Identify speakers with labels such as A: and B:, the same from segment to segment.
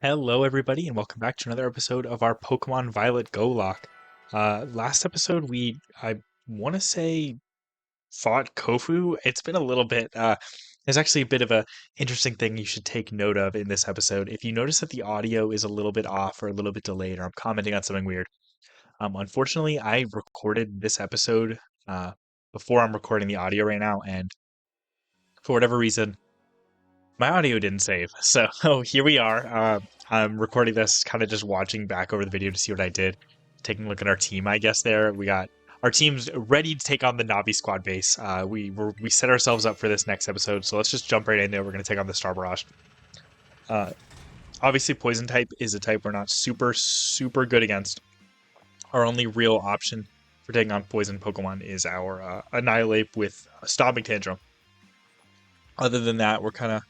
A: Hello, everybody, and welcome back to another episode of our Pokemon Violet GoLocke. Last episode, I want to say, fought Kofu. It's been a little bit. There's actually a bit of a interesting thing you should take note of in this episode. If you notice that the audio is a little bit off or a little bit delayed, or I'm commenting on something weird, unfortunately, I recorded this episode before I'm recording the audio right now, and for whatever reason, my audio didn't save. So here we are. I'm recording this, kind of just watching back over the video to see what I did. Taking a look at our team, I guess there. We got our team's ready to take on the Navi Squad base. We set ourselves up for this next episode, so let's just jump right in there. We're going to take on the Star Barrage. Obviously, Poison type is a type we're not super good against. Our only real option for taking on Poison Pokemon is our Annihilate with Stomping Tantrum. Other than that, we're kind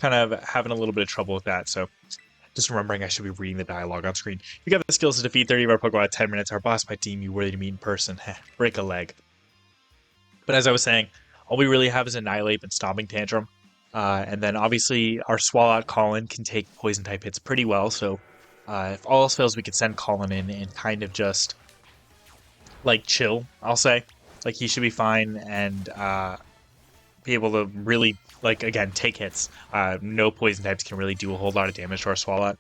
A: of having a little bit of trouble with that, so just remembering I should be reading the dialogue on screen. You got the skills to defeat 30 of our Pokemon in 10 minutes. Our boss might deem you worthy to meet in person. Break a leg. But as I was saying, all we really have is Annihilate and Stomping Tantrum. And then obviously our Swalot Colin can take Poison type hits pretty well, so if all else fails, we could send Colin in and kind of just, like, chill, I'll say. Like, he should be fine and be able to really, like, again, take hits. No poison types can really do a whole lot of damage to our Swalot.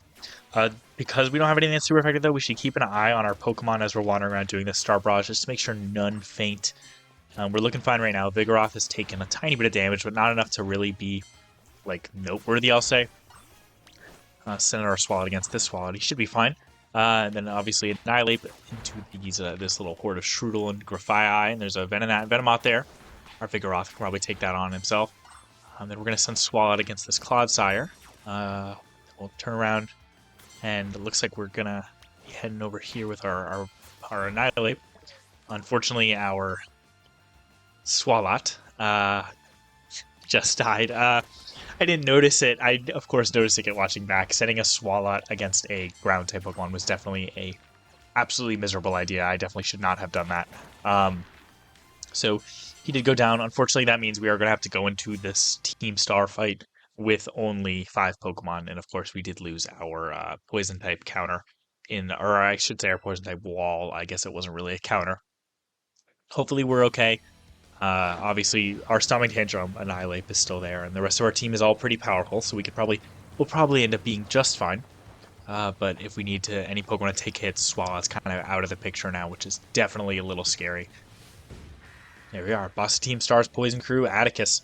A: Because we don't have anything that's super effective, though, we should keep an eye on our Pokemon as we're wandering around doing this Star Barrage, just to make sure none faint. We're looking fine right now. Vigoroth has taken a tiny bit of damage, but not enough to really be, like, noteworthy, I'll say. Sending our Swalot against this Swalot, he should be fine. And then obviously Annihilate into these this little horde of Shroodle and Grafaiai, and there's a Venomoth there. Our Vigoroth can probably take that on himself. Then we're going to send Swalot against this Clodsire. We'll turn around, and it looks like we're going to be heading over here with our Annihilate. Unfortunately, our Swalot just died. I didn't notice it. I, of course, noticed it watching back. Sending a Swalot against a Ground-type Pokemon was definitely a absolutely miserable idea. I definitely should not have done that. So he did go down. Unfortunately, that means we are going to have to go into this Team Star fight with only 5 Pokemon. And of course, we did lose our Poison type counter or I should say our Poison type wall. I guess it wasn't really a counter. Hopefully, we're okay. Obviously, our Stomping Tantrum Annihilate is still there, and the rest of our team is all pretty powerful, so we'll probably end up being just fine. But if we need any Pokemon to take hits, Swalot's kind of out of the picture now, which is definitely a little scary. There we are. Boss of Team Star's Poison Crew, Atticus.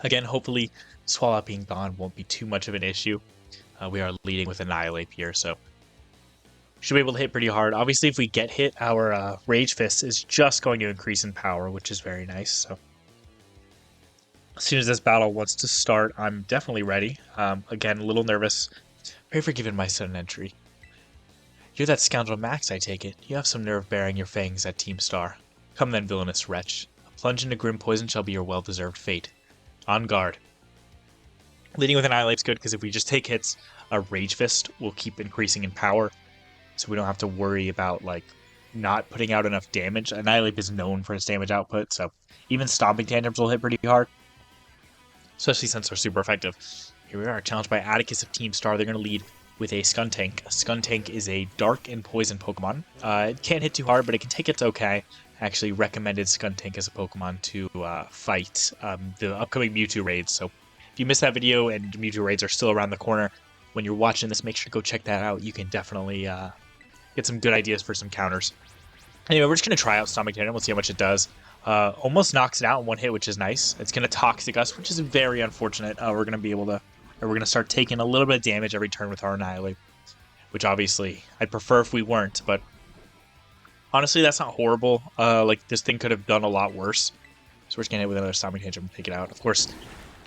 A: Again, hopefully Swalot being gone won't be too much of an issue. We are leading with Annihilate here, so should be able to hit pretty hard. Obviously, if we get hit, our Rage Fist is just going to increase in power, which is very nice. So as soon as this battle wants to start, I'm definitely ready. Again, a little nervous. Very forgiven my sudden entry. You're that scoundrel Max, I take it. You have some nerve bearing your fangs at Team Star. Come then, villainous wretch. A plunge into grim poison shall be your well-deserved fate. On guard. Leading with Annihilate's good, because if we just take hits, a Rage Fist will keep increasing in power. So we don't have to worry about, like, not putting out enough damage. Annihilate is known for its damage output, so even Stomping Tantrums will hit pretty hard. Especially since they're super effective. Here we are, challenged by Atticus of Team Star. They're going to lead with a Skuntank. A Skuntank is a dark and poison Pokemon. It can't hit too hard, but it can take hits okay. I actually recommended Skuntank as a Pokemon to fight the upcoming Mewtwo raids. So if you missed that video and Mewtwo raids are still around the corner, when you're watching this, make sure to go check that out. You can definitely get some good ideas for some counters. Anyway, we're just going to try out Stomping Tantrum. We'll see how much it does. Almost knocks it out in one hit, which is nice. It's going to Toxic us, which is very unfortunate. We're going to start taking a little bit of damage every turn with our Annihilate, which obviously I'd prefer if we weren't, but honestly, that's not horrible. Like, this thing could have done a lot worse. So we're just going to hit with another Stomping Tantrum and take it out. Of course,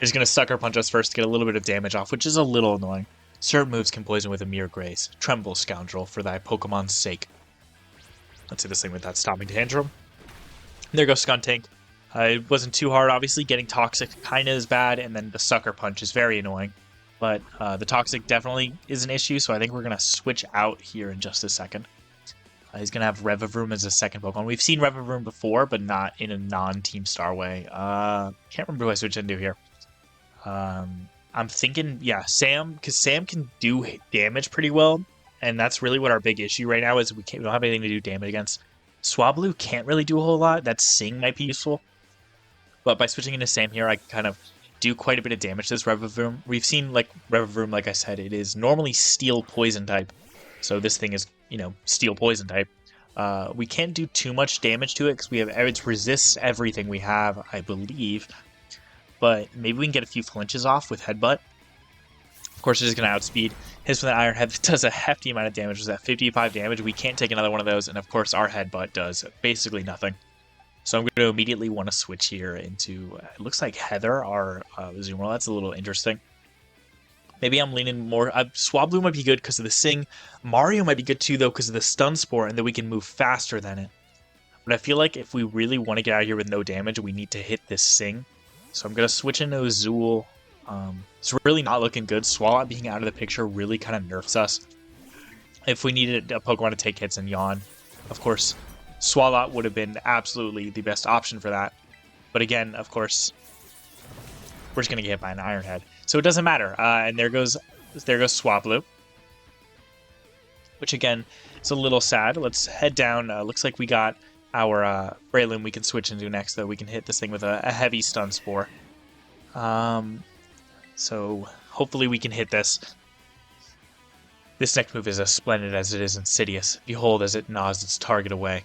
A: it's going to Sucker Punch us first to get a little bit of damage off, which is a little annoying. Certain moves can poison with a mere grace. Tremble, scoundrel, for thy Pokemon's sake. Let's hit this thing with that Stomping Tantrum. There goes Skuntank. It wasn't too hard, obviously. Getting Toxic kind of is bad, and then the Sucker Punch is very annoying. But the Toxic definitely is an issue, so I think we're going to switch out here in just a second. He's going to have Revavroom as a second Pokemon. We've seen Revavroom before, but not in a non-Team Star way. Can't remember who I switched into here. I'm thinking, yeah, Sam, because Sam can do damage pretty well, and that's really what our big issue right now is. We don't have anything to do damage against. Swablu can't really do a whole lot. That Sing might be useful, but by switching into Sam here, I can kind of do quite a bit of damage to this Revavroom. We've seen, like, Revavroom, like I said, it is normally Steel Poison type, so this thing is, you know, Steel Poison type. We can't do too much damage to it because we have it resists everything we have, I believe, but maybe we can get a few flinches off with Headbutt. Of course, it is going to outspeed. Hits with an Iron Head does a hefty amount of damage. Was that 55 damage? We can't take another one of those, and of course, our Headbutt does basically nothing. So I'm going to immediately want to switch here into, it looks like Heather, our Azumarill. That's a little interesting. Maybe I'm leaning more, Swablu might be good because of the Sing. Mario might be good too, though, because of the Stun Spore, and then we can move faster than it. But I feel like if we really want to get out of here with no damage, we need to hit this Sing. So I'm going to switch into Azul. It's really not looking good. Swalot being out of the picture really kind of nerfs us. If we needed a Pokemon to take hits and yawn, of course, Swalot would have been absolutely the best option for that. But again, of course, we're just going to get hit by an Iron Head. So it doesn't matter. And there goes Swablu. Which again, is a little sad. Let's head down. Looks like we got our Breloom we can switch into next, though. We can hit this thing with a heavy Stun Spore. So hopefully we can hit this. This next move is as splendid as it is insidious. Behold as it gnaws its target away.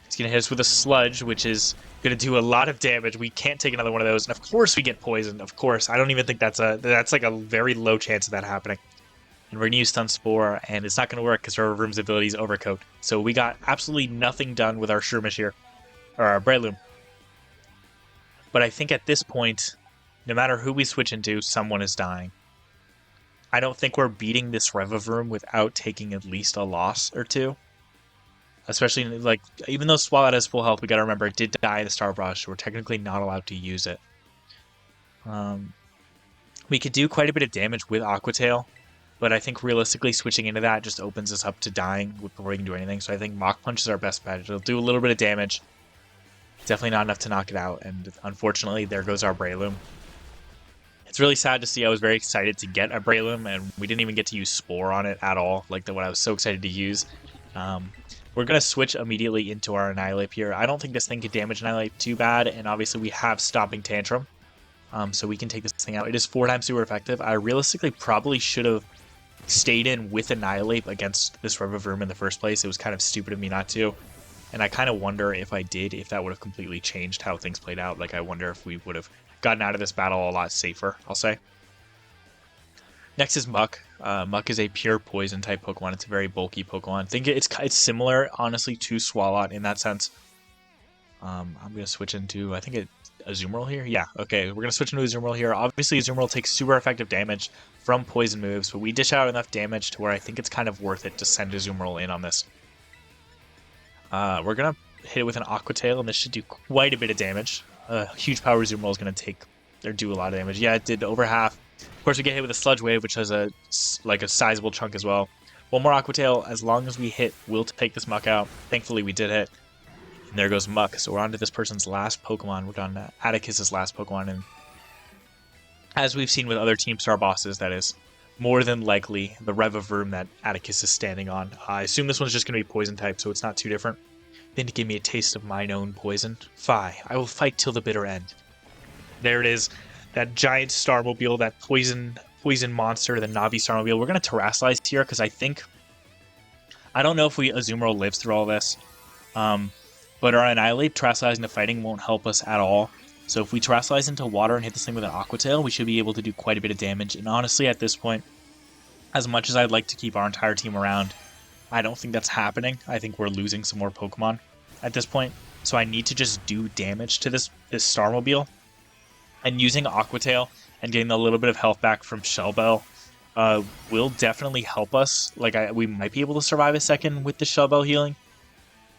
A: It's going to hit us with a Sludge, which is going to do a lot of damage. We can't take another one of those. And of course we get poisoned. Of course. I don't even think that's like a very low chance of that happening. And we're going to use Stun Spore, and it's not going to work because our Room's ability is Overcoat. So we got absolutely nothing done with our Shroomish here. Or our Breloom. But I think at this point, no matter who we switch into, someone is dying. I don't think we're beating this Revavroom without taking at least a loss or two. Especially, like, even though Swalot has full health, we gotta remember it did die in the Star Brush, so we're technically not allowed to use it. We could do quite a bit of damage with Aqua Tail, but I think realistically switching into that just opens us up to dying before we can do anything, so I think Mach Punch is our best bet. It'll do a little bit of damage. Definitely not enough to knock it out, and unfortunately, there goes our Breloom. It's really sad to see. I was very excited to get a Breloom, and we didn't even get to use Spore on it at all, like what I was so excited to use. We're going to switch immediately into our Annihilate here. I don't think this thing can damage Annihilate too bad, and obviously we have Stomping Tantrum, so we can take this thing out. It is 4 times super effective. I realistically probably should have stayed in with Annihilate against this Revavroom in the first place. It was kind of stupid of me not to, and I kind of wonder if I did, if that would have completely changed how things played out. Like, I wonder if we would have gotten out of this battle a lot safer, I'll say. Next is Muck. Muck is a pure poison type Pokemon. It's a very bulky Pokemon. I think it's similar, honestly, to Swalot in that sense. I'm going to switch into, I think, Azumarill here? Yeah, okay. We're going to switch into Azumarill here. Obviously, Azumarill takes super effective damage from poison moves, but we dish out enough damage to where I think it's kind of worth it to send Azumarill in on this. We're going to hit it with an Aqua Tail, and this should do quite a bit of damage. Huge power Azumarill is going to take, or do a lot of damage. Yeah, it did over half. Of course, we get hit with a Sludge Wave, which has a sizable chunk as well. One more Aqua Tail. As long as we hit, we'll take this Muck out. Thankfully, we did hit. And there goes Muck. So we're on to this person's last Pokemon. We're on to Atticus's last Pokemon. And as we've seen with other Team Star bosses, that is more than likely the Revavroom that Atticus is standing on. I assume this one's just going to be Poison type, so it's not too different. Then to give me a taste of mine own poison. Fie, I will fight till the bitter end. There it is. That giant Starmobile, that poison monster, the Navi Starmobile. We're going to Terrasilize here because I don't know if Azumarill lives through all this. But our Annihilate, Terrasilize into fighting won't help us at all. So if we Terrasilize into water and hit this thing with an Aqua Tail, we should be able to do quite a bit of damage. And honestly, at this point, as much as I'd like to keep our entire team around, I don't think that's happening. I think we're losing some more Pokemon at this point. So I need to just do damage to this Starmobile. And using Aqua Tail and getting a little bit of health back from Shell Bell will definitely help us. Like, we might be able to survive a second with the Shell Bell healing.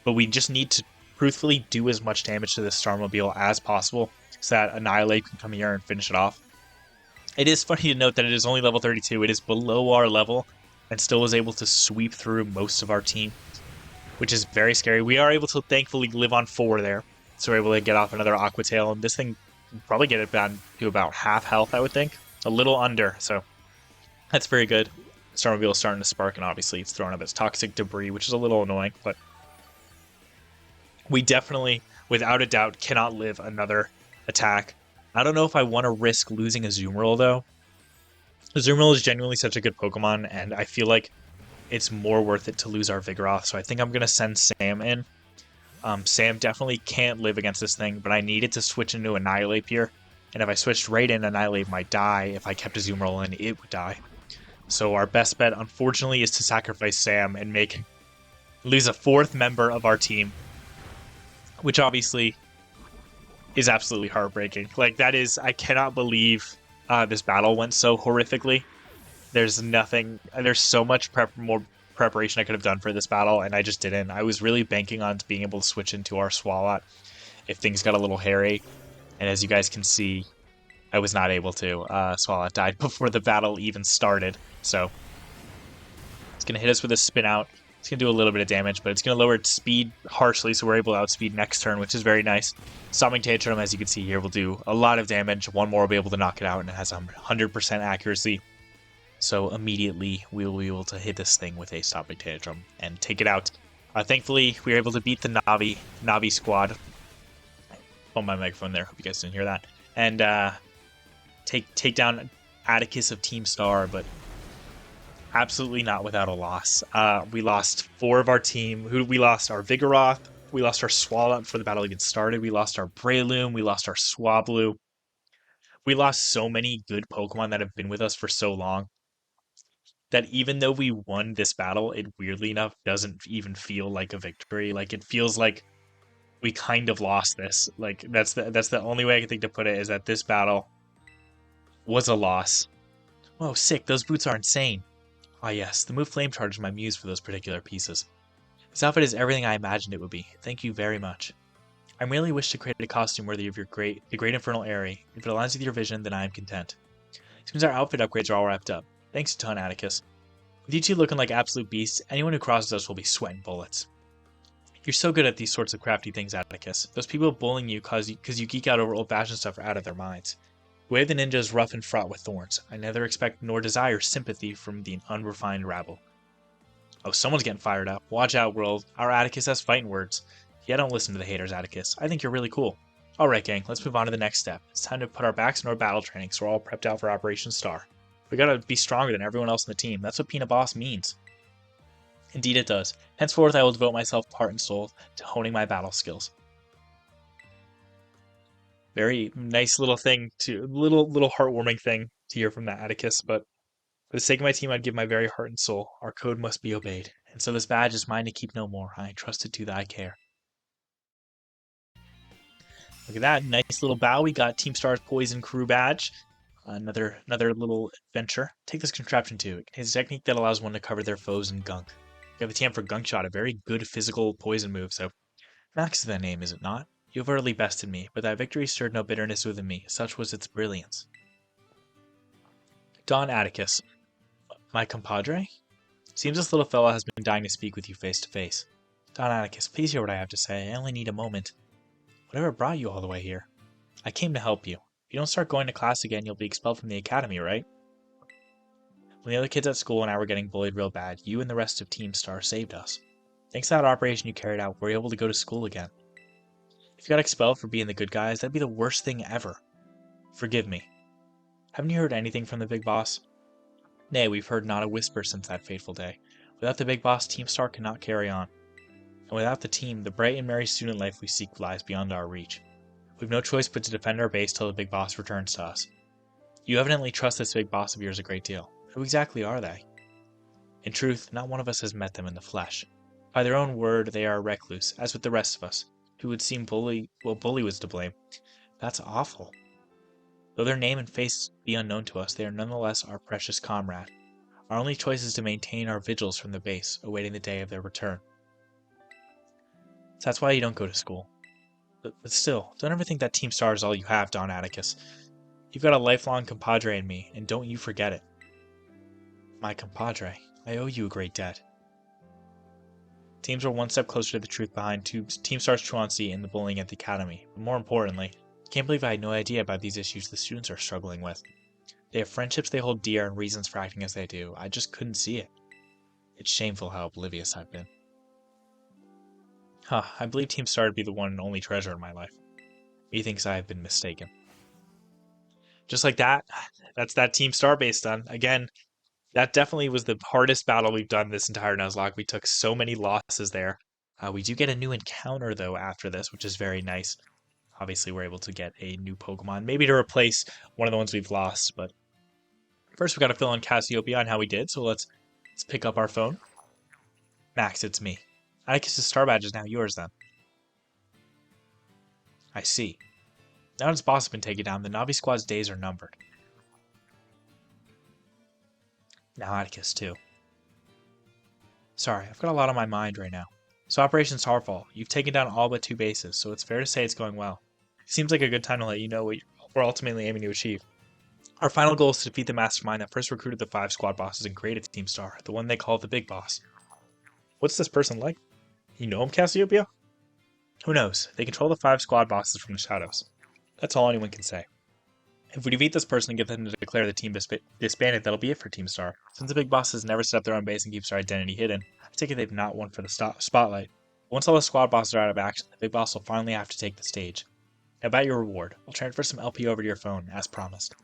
A: But we just need to truthfully do as much damage to this Starmobile as possible so that Annihilate can come here and finish it off. It is funny to note that it is only level 32. It is below our level and still was able to sweep through most of our team, which is very scary. We are able to thankfully live on 4 there. So we're able to get off another Aqua Tail, and this thing will probably get it down to about half health, I would think. A little under, so that's very good. Starmobile is starting to spark, and obviously it's throwing up its toxic debris, which is a little annoying, but we definitely, without a doubt, cannot live another attack. I don't know if I want to risk losing a Azumarill, though. Azumarill is genuinely such a good Pokemon, and I feel like it's more worth it to lose our Vigoroth, so I think I'm going to send Sam in. Sam definitely can't live against this thing, but I needed to switch into Annihilate here, and if I switched right in, Annihilate might die. If I kept Azumarill in, it would die. So our best bet, unfortunately, is to sacrifice Sam and lose a fourth member of our team, which obviously is absolutely heartbreaking. Like, that is, I cannot believe this battle went so horrifically. There's so much more preparation I could have done for this battle, and I just didn't. I was really banking on being able to switch into our Swalot if things got a little hairy, and as you guys can see, I was not able to. Swalot died before the battle even started, so it's going to hit us with a spin out. It's going to do a little bit of damage, but it's going to lower its speed harshly, so we're able to outspeed next turn, which is very nice. Stomping Tantrum, as you can see here, will do a lot of damage. One more will be able to knock it out, and it has 100% accuracy. So immediately, we will be able to hit this thing with a Stomping Tantrum and take it out. Thankfully, we were able to beat the Navi Squad. On my microphone there, hope you guys didn't hear that. And take down Atticus of Team Star, but absolutely not without a loss. We lost 4 of our team. We lost our Vigoroth. We lost our Swalot before the battle even started. We lost our Breloom. We lost our Swablu. We lost so many good Pokemon that have been with us for so long that even though we won this battle, it weirdly enough doesn't even feel like a victory. Like, it feels like we kind of lost this. Like, that's the only way I can think to put it, is that this battle was a loss. Whoa, sick. Those boots are insane. Ah yes, the move Flame Charge is my muse for those particular pieces. This outfit is everything I imagined it would be. Thank you very much. I merely wish to create a costume worthy of the Great Infernal Airy. If it aligns with your vision, then I am content. Seems our outfit upgrades are all wrapped up. Thanks a ton, Atticus. With you two looking like absolute beasts, anyone who crosses us will be sweating bullets. You're so good at these sorts of crafty things, Atticus. Those people bullying you because you geek out over old-fashioned stuff are out of their minds. The way of the ninja is rough and fraught with thorns. I neither expect nor desire sympathy from the unrefined rabble. Oh, someone's getting fired up. Watch out, world. Our Atticus has fighting words. Yeah, don't listen to the haters, Atticus. I think you're really cool. Alright, gang, let's move on to the next step. It's time to put our backs into our battle training so we're all prepped out for Operation Star. We gotta be stronger than everyone else in the team. That's what Peanut Boss means. Indeed it does. Henceforth I will devote myself heart and soul to honing my battle skills. Very nice little thing little heartwarming thing to hear from that Atticus, but for the sake of my team, I'd give my very heart and soul. Our code must be obeyed. And so this badge is mine to keep no more. I entrust it to thy care. Look at that. Nice little bow. We got Team Star's Poison Crew badge. Another little adventure. Take this contraption too. It contains a technique that allows one to cover their foes in gunk. You have the TM for Gunk Shot, a very good physical poison move, so Max is the name, is it not? You have utterly bested me, but that victory stirred no bitterness within me. Such was its brilliance. Don Atticus. My compadre? Seems this little fellow has been dying to speak with you face to face. Don Atticus, please hear what I have to say. I only need a moment. Whatever brought you all the way here? I came to help you. If you don't start going to class again, you'll be expelled from the academy, right? When the other kids at school and I were getting bullied real bad, you and the rest of Team Star saved us. Thanks to that operation you carried out, we're able to go to school again. If you got expelled for being the good guys, that'd be the worst thing ever. Forgive me. Haven't you heard anything from the big boss? Nay, we've heard not a whisper since that fateful day. Without the big boss, Team Star cannot carry on. And without the team, the bright and merry student life we seek lies beyond our reach. We've no choice but to defend our base till the big boss returns to us. You evidently trust this big boss of yours a great deal. Who exactly are they? In truth, not one of us has met them in the flesh. By their own word, they are a recluse, as with the rest of us, who would seem Bully was to blame. That's awful. Though their name and face be unknown to us, they are nonetheless our precious comrade. Our only choice is to maintain our vigils from the base, awaiting the day of their return. So that's why you don't go to school. But still, don't ever think that Team Star is all you have, Don Atticus. You've got a lifelong compadre in me, and don't you forget it. My compadre, I owe you a great debt. Teams were one step closer to the truth behind Team Star's truancy and the bullying at the academy, but more importantly, I can't believe I had no idea about these issues the students are struggling with. They have friendships they hold dear and reasons for acting as they do. I just couldn't see it. It's shameful how oblivious I've been. Huh, I believe Team Star to be the one and only treasure in my life. Methinks I have been mistaken. Just like that, that's that Team Star base done. Again, that definitely was the hardest battle we've done this entire Nuzlocke. We took so many losses there. We do get a new encounter, though, after this, which is very nice. Obviously, we're able to get a new Pokemon, maybe to replace one of the ones we've lost. But first, we've got to fill in Cassiopeia on how we did, so let's pick up our phone. Max, it's me. Atticus' star badge is now yours, then. I see. Now that his boss has been taken down, the Navi Squad's days are numbered. Now Atticus, too. Sorry, I've got a lot on my mind right now. So Operation Starfall, you've taken down all but 2 bases, so it's fair to say it's going well. It seems like a good time to let you know what we're ultimately aiming to achieve. Our final goal is to defeat the mastermind that first recruited the 5 squad bosses and created Team Star, the one they call the Big Boss. What's this person like? You know him, Cassiopeia? Who knows? They control the 5 squad bosses from the shadows. That's all anyone can say. If we defeat this person and get them to declare the team disbanded, that'll be it for Team Star. Since the Big Bosses never set up their own base and keeps their identity hidden, I take it they've not won for the spotlight. Once all the squad bosses are out of action, the Big Boss will finally have to take the stage. Now about your reward, I'll transfer some LP over to your phone, as promised.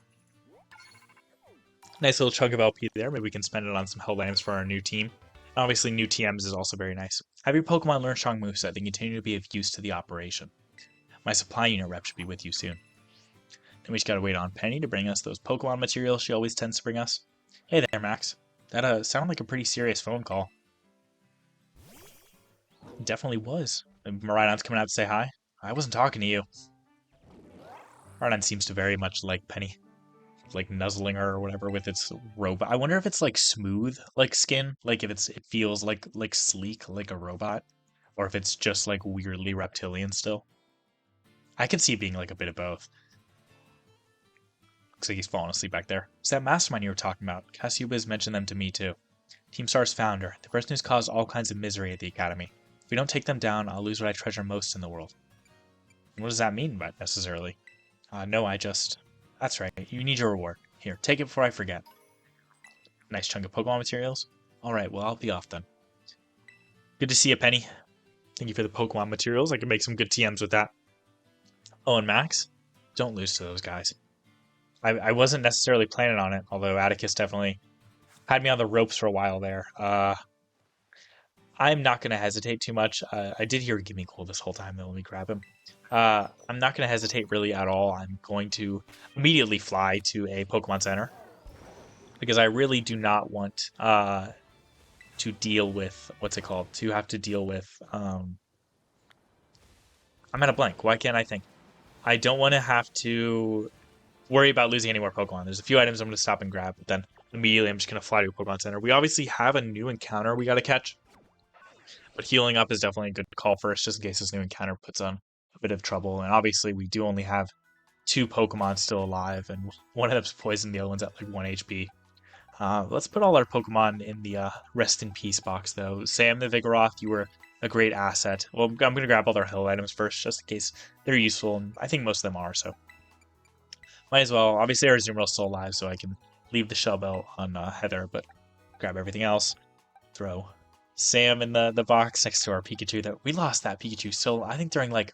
A: Nice little chunk of LP there, maybe we can spend it on some held items for our new team. And obviously new TMs is also very nice. Have your Pokemon learn strong moveset and continue to be of use to the operation. My supply unit rep should be with you soon. Then we just gotta wait on Penny to bring us those Pokemon materials she always tends to bring us. Hey there, Max. That sounded like a pretty serious phone call. It definitely was. Miraidon's coming out to say hi. I wasn't talking to you. Miraidon seems to very much like Penny. Like nuzzling her or whatever with its robot. I wonder if it's like smooth like skin, like if it feels like sleek like a robot, or if it's just like weirdly reptilian still. I could see it being like a bit of both. Looks like he's falling asleep back there. It's that mastermind you were talking about. Cassiopeia's mentioned them to me too. Team Star's founder, the person who's caused all kinds of misery at the Academy. If we don't take them down, I'll lose what I treasure most in the world. And what does that mean by necessarily? No, That's right, you need your reward. Here, take it before I forget. Nice chunk of Pokemon materials. Alright, well, I'll be off then. Good to see you, Penny. Thank you for the Pokemon materials. I can make some good TMs with that. Oh, and Max? Don't lose to those guys. I wasn't necessarily planning on it, although Atticus definitely had me on the ropes for a while there. I'm not going to hesitate too much. I did hear Gimme Cool this whole time, though. Let me grab him. I'm not going to hesitate really at all. I'm going to immediately fly to a Pokemon Center because I really do not want to deal with, what's it called? To have to deal with, I'm at a blank. Why can't I think? I don't want to have to worry about losing any more Pokemon. There's a few items I'm going to stop and grab, but then immediately I'm just going to fly to a Pokemon Center. We obviously have a new encounter we got to catch, but healing up is definitely a good call first, just in case this new encounter puts on a bit of trouble. And obviously we do only have 2 Pokemon still alive, and one of them's poisoned, the other one's at like 1 HP. Let's put all our Pokemon in the rest in peace box, though. Sam the Vigoroth, you were a great asset. Well, I'm going to grab all their health items first, just in case they're useful, and I think most of them are, so. Might as well. Obviously, our Azumarill's still alive, so I can leave the Shell Bell on Heather, but grab everything else. Throw Sam in the box next to our Pikachu. That we lost that Pikachu so I think during like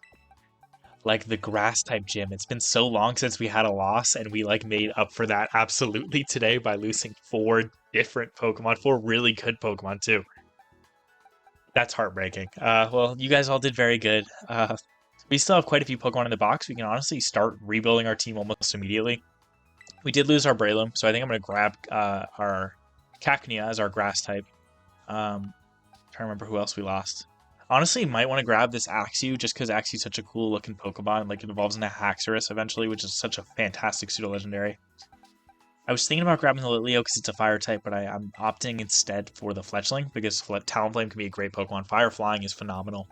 A: the grass type gym. It's been so long since we had a loss, and we like made up for that absolutely today by losing 4 different Pokemon, 4 really good Pokemon too. That's heartbreaking. Well, you guys all did very good. We still have quite a few Pokemon in the box. We can honestly start rebuilding our team almost immediately. We did lose our Breloom, so I think I'm going to grab our Cacnea as our grass type. Trying to remember who else we lost. Honestly, might want to grab this Axew just because Axew's such a cool looking Pokemon. Like, it evolves into Haxorus eventually, which is such a fantastic pseudo-legendary. I was thinking about grabbing the Litleo because it's a fire type, but I'm opting instead for the Fletchling because Talonflame can be a great Pokemon. Fire Flying is phenomenal.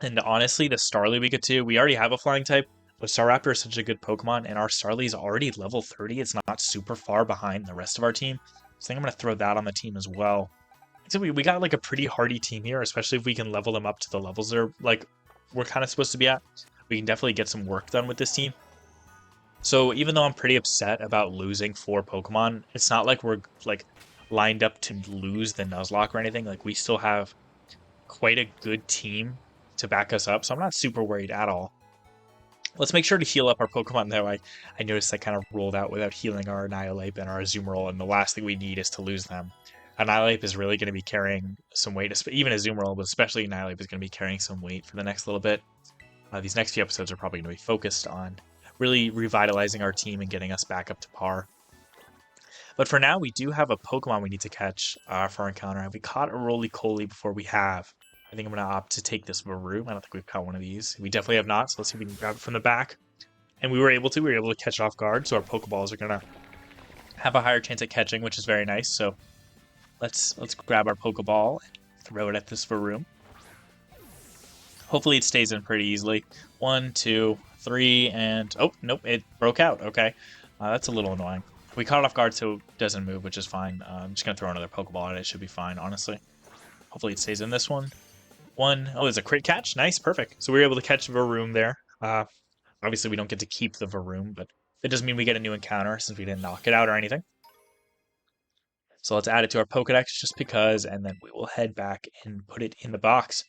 A: And honestly, the Starly we get to, we already have a flying type, but Staraptor is such a good Pokemon, and our Starly is already level 30. It's not super far behind the rest of our team. So I think I'm going to throw that on the team as well. So we got like a pretty hardy team here, especially if we can level them up to the levels they're like we're kind of supposed to be at. We can definitely get some work done with this team. So even though I'm pretty upset about losing 4 Pokemon, it's not like we're like lined up to lose the Nuzlocke or anything. Like we still have quite a good team to back us up, so I'm not super worried at all. Let's make sure to heal up our Pokemon though. I noticed I kind of rolled out without healing our Annihilate and our Azumarill, and the last thing we need is to lose them. Annihilate is really going to be carrying some weight, even Azumarill, but especially Annihilate is going to be carrying some weight for the next little bit. These next few episodes are probably going to be focused on really revitalizing our team and getting us back up to par. But for now, we do have a Pokemon we need to catch for our encounter. Have we caught a Roly-Coly before we have? I think I'm going to opt to take this Varoom. I don't think we've caught one of these. We definitely have not, so let's see if we can grab it from the back. And we were able to catch it off guard, so our Pokeballs are going to have a higher chance at catching, which is very nice. So let's grab our Pokeball and throw it at this Varoom. Hopefully it stays in pretty easily. 1, 2, 3, and... oh, nope, it broke out. Okay. That's a little annoying. We caught it off guard, so it doesn't move, which is fine. I'm just going to throw another Pokeball at it. It should be fine, honestly. Hopefully it stays in this one. Oh, there's a crit catch. Nice, perfect. So we were able to catch Varoom there. Obviously, we don't get to keep the Varoom, but it doesn't mean we get a new encounter since we didn't knock it out or anything. So let's add it to our Pokedex just because, and then we will head back and put it in the box.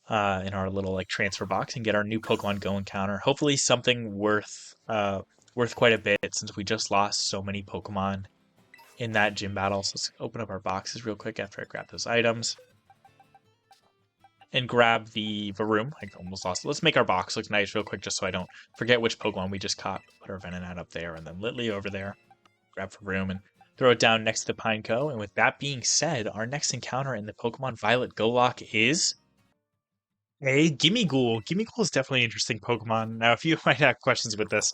A: In our little like transfer box and get our new Pokemon Go encounter. Hopefully something worth quite a bit since we just lost so many Pokemon in that gym battle. So let's open up our boxes real quick after I grab those items. And grab the Varoom. I almost lost it. Let's make our box look nice real quick just so I don't forget which Pokemon we just caught. Put our Venonat up there and then Litley over there. Grab Varoom and throw it down next to Pineco. And with that being said, our next encounter in the Pokemon Violet GoLocke is... hey, Gimmighoul. Gimmighoul is definitely an interesting Pokemon. Now, if you might have questions with this,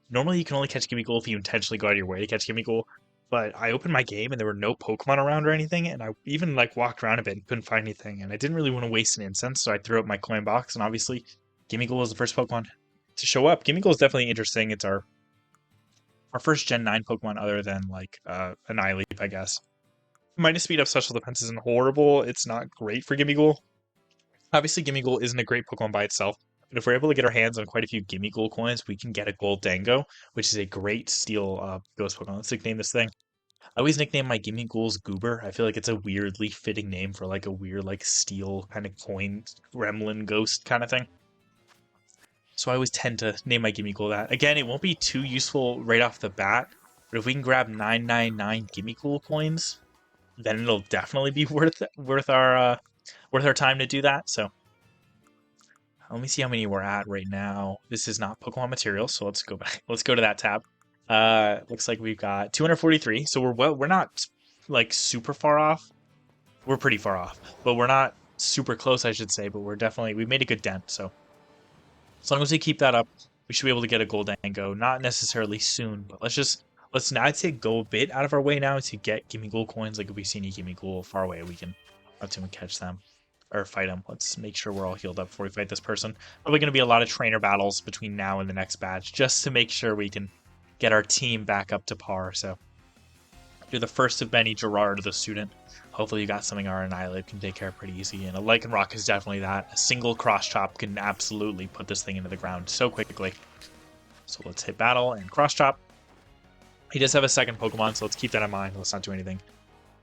A: normally you can only catch Gimmighoul if you intentionally go out of your way to catch Gimmighoul. But I opened my game and there were no Pokemon around or anything, and I even like walked around a bit and couldn't find anything. And I didn't really want to waste an incense, so I threw up my coin box. And obviously, Gimmighoul was the first Pokemon to show up. Gimmighoul is definitely interesting. It's our first Gen 9 Pokemon other than like Annihilate, I guess. Minus speed up special defense isn't horrible. It's not great for Gimmighoul. Obviously, Gimmighoul isn't a great Pokemon by itself, but if we're able to get our hands on quite a few Gimmighoul coins, we can get a Gold Dango, which is a great steel ghost Pokemon. Let's nickname this thing. I always nickname my Gimmighouls Goober. I feel like it's a weirdly fitting name for like a weird like steel kind of coin gremlin ghost kind of thing. So I always tend to name my Gimmighoul that. Again, it won't be too useful right off the bat, but if we can grab 999 Gimmighoul coins, then it'll definitely be worth our time to do that. So let me see how many we're at right now. This is not Pokemon materials, so let's go back. Let's go to that tab. Looks like we've got 243. So we're not like super far off. We're pretty far off, but we're not super close, I should say. But we made a good dent. So as long as we keep that up, we should be able to get a Gold Dango. Not necessarily soon, but let's I'd say go a bit out of our way now to get Gimmighoul coins. Like if we see any Gimmighoul far away, we can up to and catch them. Or fight them. Let's make sure we're all healed up before we fight this person. Probably going to be a lot of trainer battles between now and the next batch, just to make sure we can get our team back up to par. So you're the first of many, Gerard, the student. Hopefully you got something our Annihilate can take care of pretty easy. And a Lycanroc is definitely that. A single cross chop can absolutely put this thing into the ground so quickly. So let's hit battle and cross chop. He does have a second Pokemon, so let's keep that in mind. Let's not do anything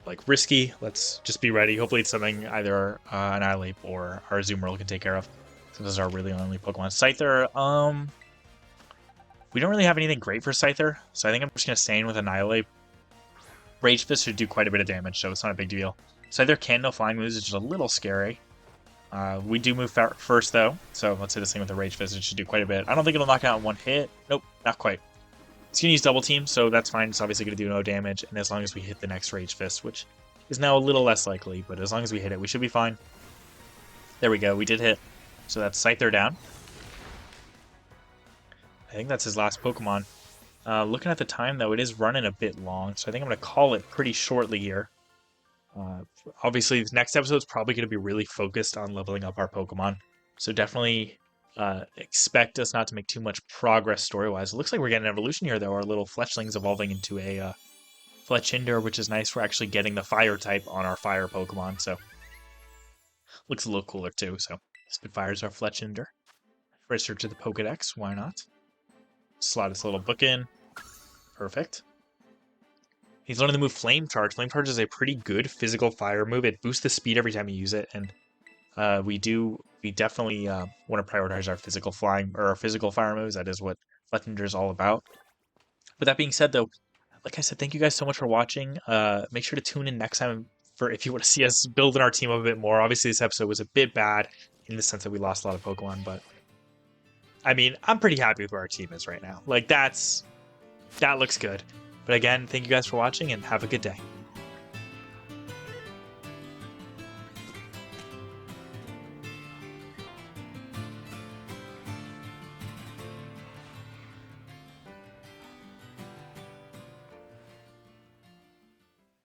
A: like risky. Let's just be ready. Hopefully it's something either Annihilate or our Azumarill can take care of. So those are really only Pokemon. Scyther, we don't really have anything great for Scyther, so I think I'm just gonna stay in with Annihilate. Rage Fist should do quite a bit of damage, so it's not a big deal. Scyther can no flying moves, which is a little scary. We do move first though, so let's hit this thing with a Rage Fist. It should do quite a bit. I don't think it'll knock out in one hit. Nope, not quite. It's going to use Double Team, so that's fine. It's obviously going to do no damage, and as long as we hit the next Rage Fist, which is now a little less likely, but as long as we hit it, we should be fine. There we go, we did hit. So that's Scyther down. I think that's his last Pokemon. Looking at the time, though, it is running a bit long, so I think I'm going to call it pretty shortly here. Obviously, the next episode is probably going to be really focused on leveling up our Pokemon, so definitely... expect us not to make too much progress story-wise. It looks like we're getting an evolution here, though. Our little Fletchling's evolving into a Fletchinder, which is nice. We're actually getting the fire type on our fire Pokemon, so looks a little cooler, too. So Spitfire's our Fletchinder. Register to the Pokedex, why not? slot his little book in. Perfect. He's learning the move Flame Charge. Flame Charge is a pretty good physical fire move. It boosts the speed every time you use it, and we definitely want to prioritize our physical flying or our physical fire moves. That is what Legendary is all about. With that being said, though, like I said, thank you guys so much for watching. Make sure to tune in next time for if you want to see us building our team up a bit more. Obviously, this episode was a bit bad in the sense that we lost a lot of Pokemon, but I mean, I'm pretty happy with where our team is right now. Like that looks good. But again, thank you guys for watching and have a good day.